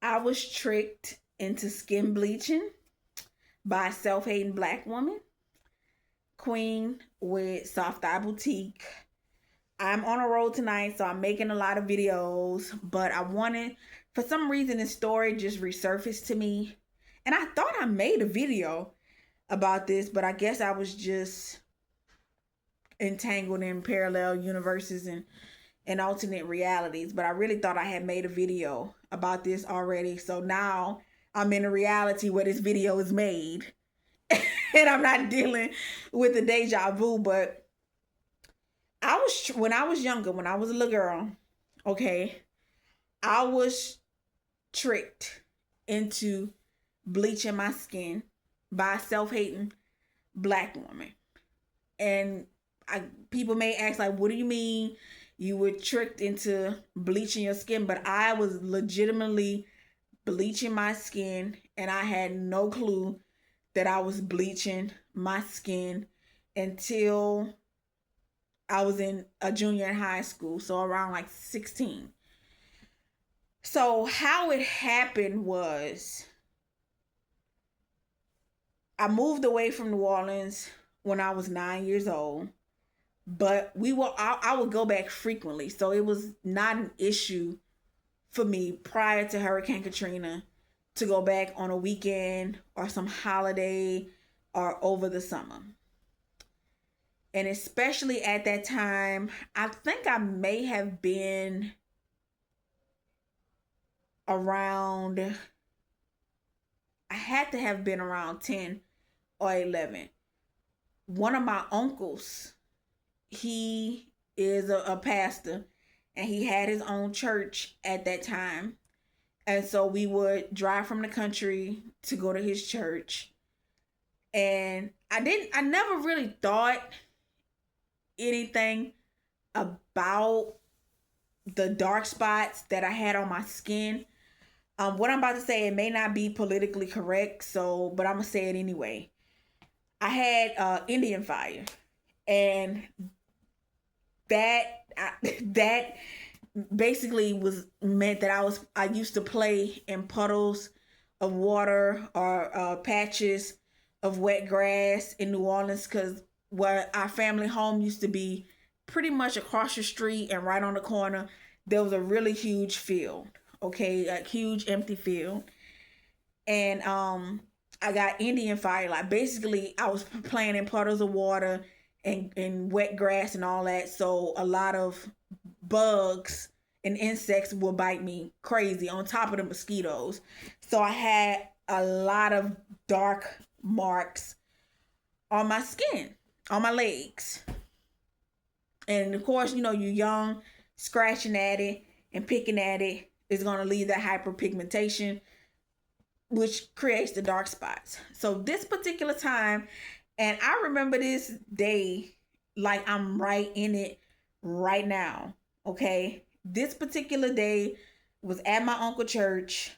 I was tricked into skin bleaching by a self-hating black woman, Queen with Soft Eye Boutique. I'm on a road tonight, so I'm making a lot of videos, but I wanted, for some reason, this story just resurfaced to me. And I thought I made a video about this, but I guess I was just entangled in parallel universes and alternate realities. But I really thought I had made a video about this already. So now I'm in a reality where this video is made. And I'm not dealing with the deja vu, but when I was younger, when I was a little girl, okay, I was tricked into bleaching my skin by a self-hating black woman. And people may ask, like, what do you mean you were tricked into bleaching your skin? But I was legitimately bleaching my skin, and I had no clue that I was bleaching my skin until I was in a junior in high school, so around like 16. So how it happened was I moved away from New Orleans when I was 9 years old, but I would go back frequently, so it was not an issue for me prior to Hurricane Katrina to go back on a weekend or some holiday or over the summer. And especially at that time, I think I may have been around, I had to have been around 10 or 11. One of my uncles, he is a pastor, and he had his own church at that time. And so we would drive from the country to go to his church. And I never really thought anything about the dark spots that I had on my skin. What I'm about to say, it may not be politically correct, but I'm gonna say it anyway. I had Indian fire, and that that basically was meant that I used to play in puddles of water or patches of wet grass in New Orleans, because where our family home used to be, pretty much across the street and right on the corner, there was a really huge field. Okay, a huge empty field. And I got Indian fire. Like, basically I was playing in puddles of water and wet grass and all that. So a lot of bugs and insects will bite me crazy on top of the mosquitoes. So I had a lot of dark marks on my skin, on my legs. And of course, you're young, scratching at it and picking at it is going to lead that hyperpigmentation, which creates the dark spots. So this particular time, and I remember this day like I'm right in it right now. Okay. This particular day was at my uncle's church,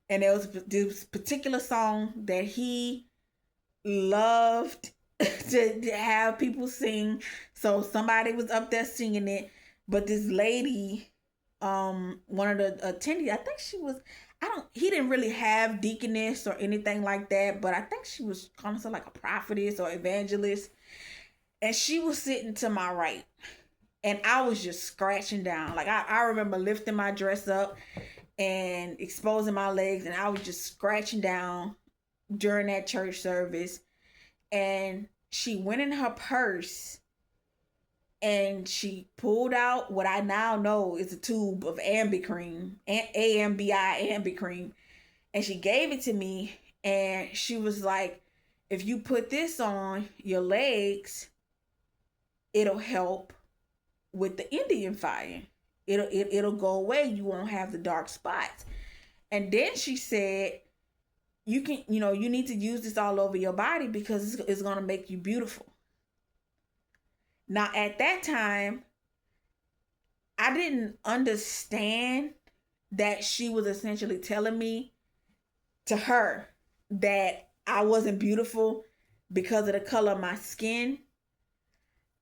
and there was this particular song that he loved to have people sing. So somebody was up there singing it, but this lady, one of the attendees, I think she was, he didn't really have deaconess or anything like that, but I think she was calling herself like a prophetess or evangelist. And she was sitting to my right. And I was just scratching down. Like, I remember lifting my dress up and exposing my legs, and I was just scratching down during that church service. And she went in her purse and she pulled out what I now know is a tube of ambicream, AMBI ambicream, and she gave it to me. And she was like, if you put this on your legs, it'll help with the Indian fire. It'll go away. You won't have the dark spots. And then she said, you need to use this all over your body because it's going to make you beautiful. Now, at that time, I didn't understand that she was essentially telling me to her that I wasn't beautiful because of the color of my skin.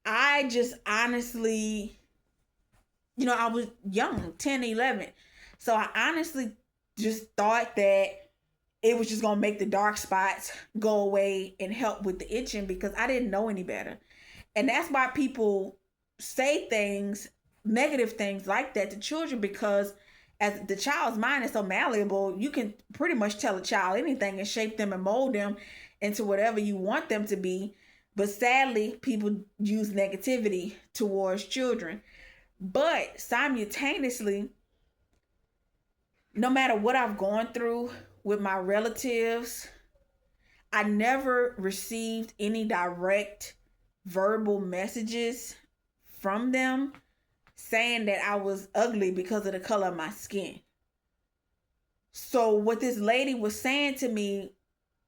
I just honestly, I was young, 10, 11. So I honestly just thought that it was just gonna make the dark spots go away and help with the itching because I didn't know any better. And that's why people say things, negative things like that to children, because as the child's mind is so malleable, you can pretty much tell a child anything and shape them and mold them into whatever you want them to be. But sadly, people use negativity towards children. But simultaneously, no matter what I've gone through with my relatives, I never received any direct verbal messages from them saying that I was ugly because of the color of my skin. So what this lady was saying to me,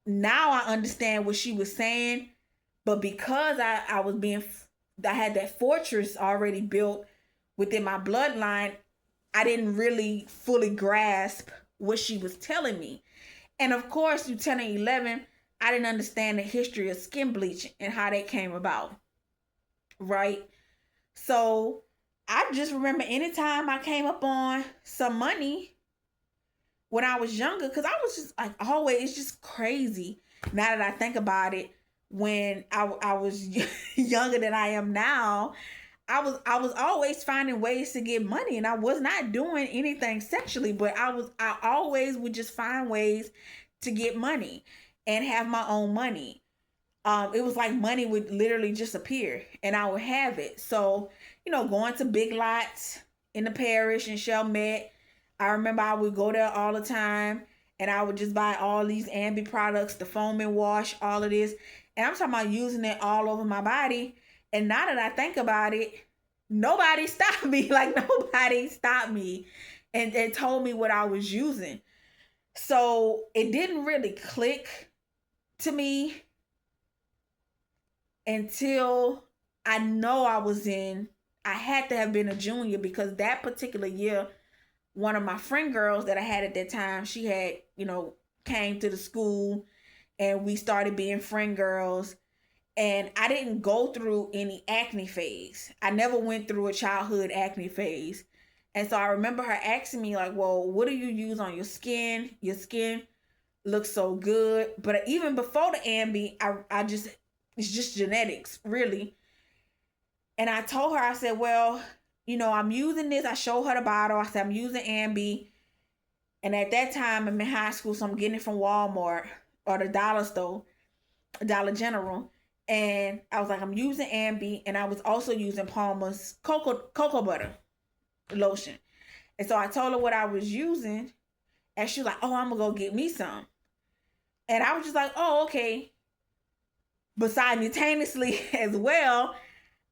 now I understand what she was saying, but because I had that fortress already built within my bloodline, I didn't really fully grasp what she was telling me. And of course, Lieutenant 11, I didn't understand the history of skin bleaching and how that came about. Right? So I just remember anytime I came up on some money when I was younger, because I was just like always, it's just crazy now that I think about it. When I was younger than I am now, I was always finding ways to get money, and I was not doing anything sexually, but I always would just find ways to get money and have my own money. It was like money would literally just appear and I would have it. So, going to Big Lots in the parish in Chalmette, I remember I would go there all the time and I would just buy all these Ambi products, the foam and wash, all of this. And I'm talking about using it all over my body. And now that I think about it, nobody stopped me. Like nobody stopped me and told me what I was using. So it didn't really click to me until I know I had to have been a junior, because that particular year, one of my friend girls that I had at that time, she had, came to the school and we started being friend girls. And I didn't go through any acne phase. I never went through a childhood acne phase. And so I remember her asking me like, well, what do you use on your skin? Your skin looks so good. But even before the Ambi, it's just genetics, really. And I told her, I said, well, I'm using this. I showed her the bottle. I said, I'm using Ambi. And at that time, I'm in high school, so I'm getting it from Walmart or the dollar store, Dollar General. And I was like, I'm using Ambi, and I was also using Palmer's cocoa butter lotion. And so I told her what I was using, and she was like, oh, I'm going to go get me some. And I was just like, oh, okay. But simultaneously as well,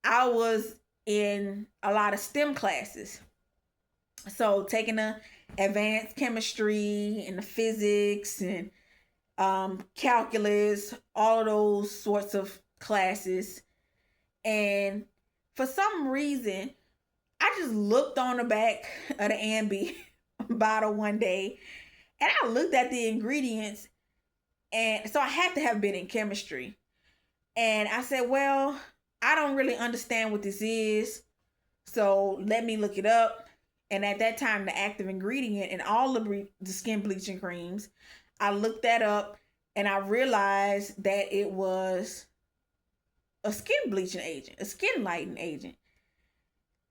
I was in a lot of STEM classes. So taking the advanced chemistry and the physics and calculus, all of those sorts of classes. And for some reason, I just looked on the back of the Ambi bottle one day and I looked at the ingredients, and so I had to have been in chemistry. And I said, well, I don't really understand what this is, so let me look it up. And at that time, the active ingredient in all the skin bleaching creams, I looked that up and I realized that it was a skin bleaching agent, a skin lightening agent.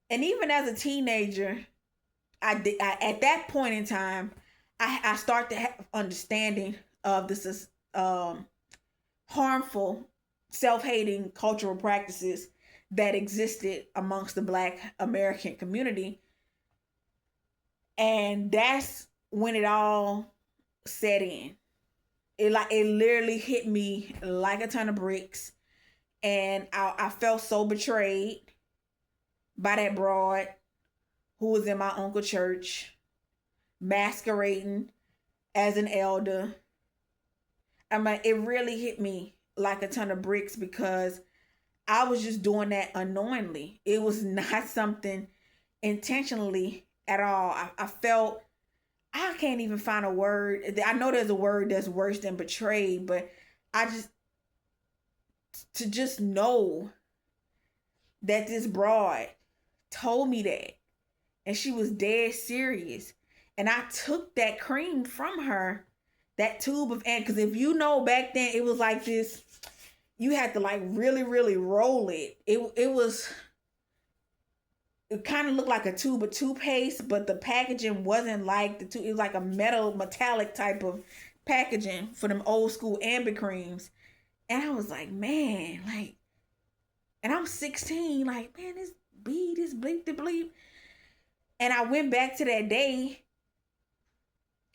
And even as a teenager, I at that point in time, I started to have understanding of this harmful, self-hating cultural practices that existed amongst the Black American community. And that's when it all set in. It literally hit me like a ton of bricks. And I felt so betrayed by that broad who was in my uncle's church, masquerading as an elder. I mean, it really hit me like a ton of bricks because I was just doing that unknowingly. It was not something intentionally at all. I felt, I can't even find a word. I know there's a word that's worse than betrayed, but to just know that this broad told me that, and she was dead serious, And I took that cream from her, that tube of ant, because if you know back then it was like this, you had to like really, really roll it. It kind of looked like a tube of toothpaste, but the packaging wasn't like the tube. It was like a metallic type of packaging for them old school amber creams. And I was like, man, like, and I'm 16, like, man, this bleep the bleep. And I went back to that day,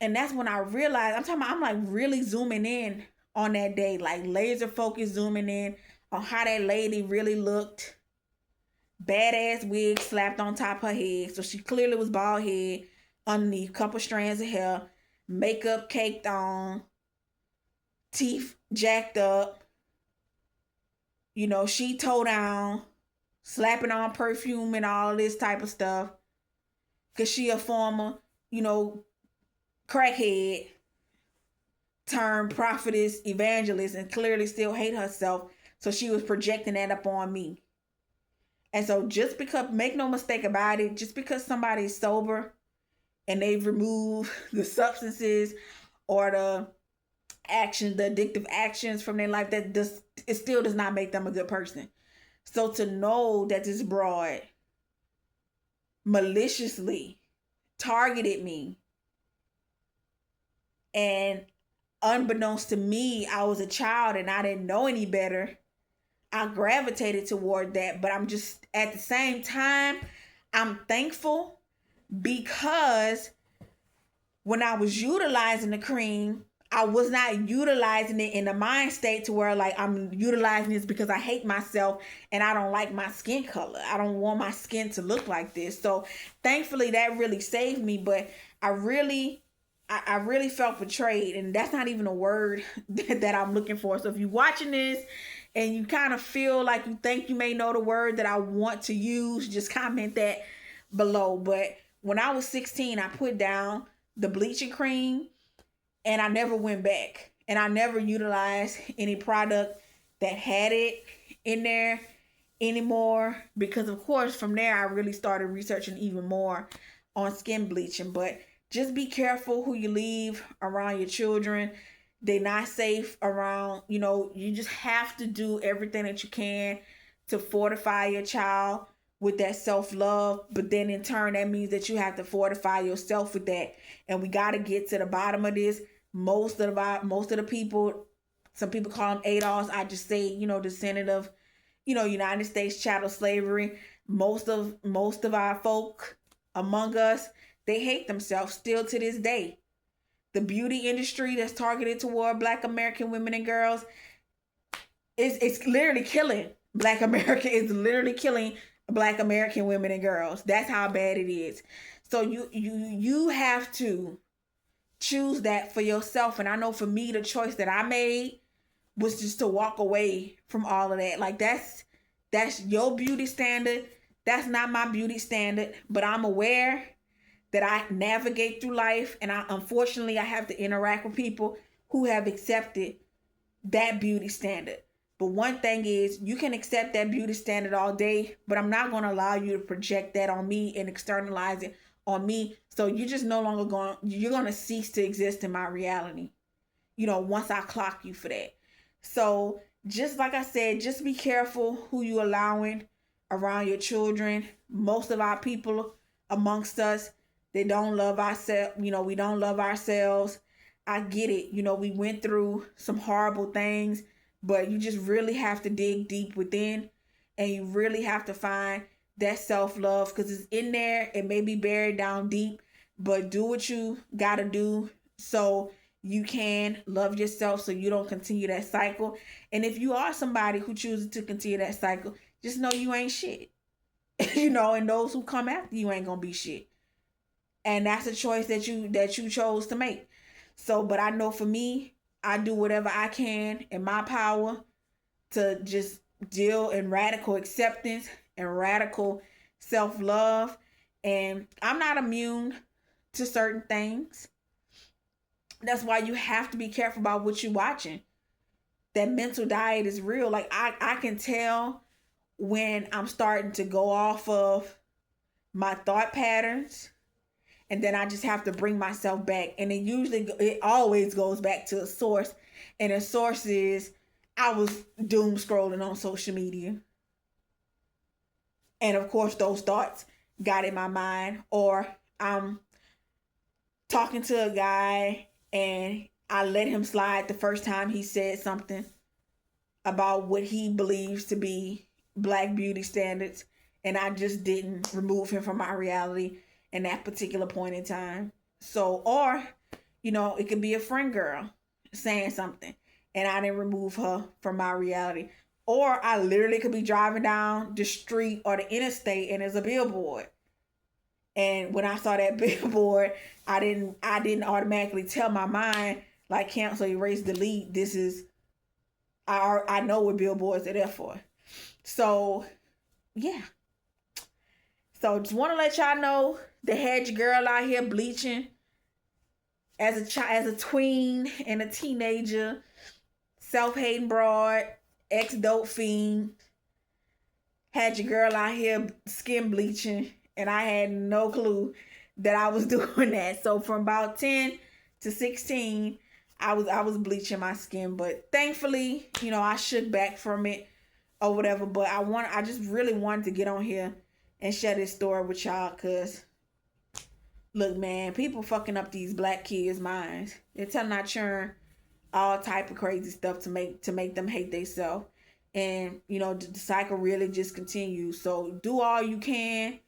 and that's when I realized, I'm like really zooming in on that day, like laser focus zooming in on how that lady really looked. Badass wig slapped on top of her head, so she clearly was bald head, underneath a couple strands of hair, makeup caked on, teeth jacked up, she toe down, slapping on perfume and all this type of stuff. Cause she a former, crackhead turned prophetess evangelist and clearly still hate herself. So she was projecting that up on me. And so just because, make no mistake about it, just because somebody's sober and they've removed the substances or the addictive actions from their life, it still does not make them a good person. So to know that this broad maliciously targeted me, and unbeknownst to me, I was a child and I didn't know any better, I gravitated toward that. But I'm just, at the same time, I'm thankful, because when I was utilizing the cream, I was not utilizing it in the mind state to where like I'm utilizing this because I hate myself and I don't like my skin color. I don't want my skin to look like this. So thankfully that really saved me. But I really felt betrayed, and that's not even a word that I'm looking for. So if you're watching this and you kind of feel like you think you may know the word that I want to use, just comment that below. But when I was 16, I put down the bleaching cream, and I never went back, and I never utilized any product that had it in there anymore, because of course from there I really started researching even more on skin bleaching. But just be careful who you leave around your children. They're not safe around, you just have to do everything that you can to fortify your child with that self-love. But then in turn, that means that you have to fortify yourself with that. And we got to get to the bottom of this. Most of the people, some people call them ADOS. I just say, descendant of, United States chattel slavery. Most of our folk among us, they hate themselves still to this day. The beauty industry that's targeted toward Black American women and girls it's literally killing Black America. It's literally killing Black American women and girls. That's how bad it is. So you have to choose that for yourself. And I know for me, the choice that I made was just to walk away from all of that. Like that's your beauty standard. That's not my beauty standard. But I'm aware that I navigate through life, and unfortunately I have to interact with people who have accepted that beauty standard. But one thing is, you can accept that beauty standard all day, but I'm not going to allow you to project that on me and externalize it on me. So you're just no longer you're going to cease to exist in my reality, once I clock you for that. So just like I said, just be careful who you allowing around your children. Most of our people amongst us, they don't love ourselves. We don't love ourselves. I get it. We went through some horrible things, but you just really have to dig deep within, and you really have to find that self-love, because it's in there. It may be buried down deep, but do what you got to do so you can love yourself, so you don't continue that cycle. And if you are somebody who chooses to continue that cycle, just know you ain't shit. And those who come after you ain't gonna be shit. And that's a choice that you chose to make. So, but I know for me, I do whatever I can in my power to just deal in radical acceptance and radical self-love. And I'm not immune to certain things. That's why you have to be careful about what you're watching. That mental diet is real. Like I can tell when I'm starting to go off of my thought patterns, and then I just have to bring myself back. And it always goes back to a source, and the source is I was doom scrolling on social media, and of course those thoughts got in my mind, or I'm talking to a guy and I let him slide the first time he said something about what he believes to be black beauty standards, and I just didn't remove him from my reality in that particular point in time. So, or, it could be a friend girl saying something and I didn't remove her from my reality. Or I literally could be driving down the street or the interstate and there's a billboard. And when I saw that billboard, I didn't automatically tell my mind like cancel, erase, delete. This is I know what billboards are there for. So yeah. So just want to let y'all know the hedge girl out here bleaching as a tween and a teenager, self-hating broad, ex-dope fiend, had your girl out here skin bleaching, and I had no clue that I was doing that. So from about 10 to 16, I was bleaching my skin, but thankfully, I shook back from it or whatever. But I just really wanted to get on here and share this story with y'all, cause look, man, people fucking up these black kids' minds. They're telling our children all type of crazy stuff to make them hate themselves, and the cycle really just continues. So do all you can,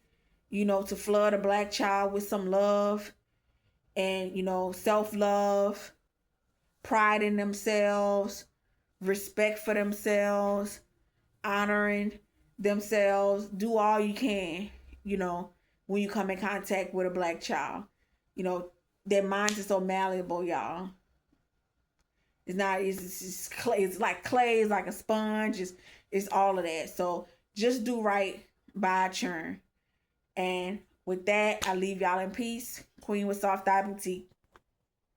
to flood a black child with some love and self-love, pride in themselves, respect for themselves, honoring themselves. Do all you can, when you come in contact with a black child. Their minds are so malleable, y'all. It's clay. It's like clay. It's like a sponge. It's all of that. So just do right by a churn. And with that, I leave y'all in peace. Queen with Soft Eye Boutique.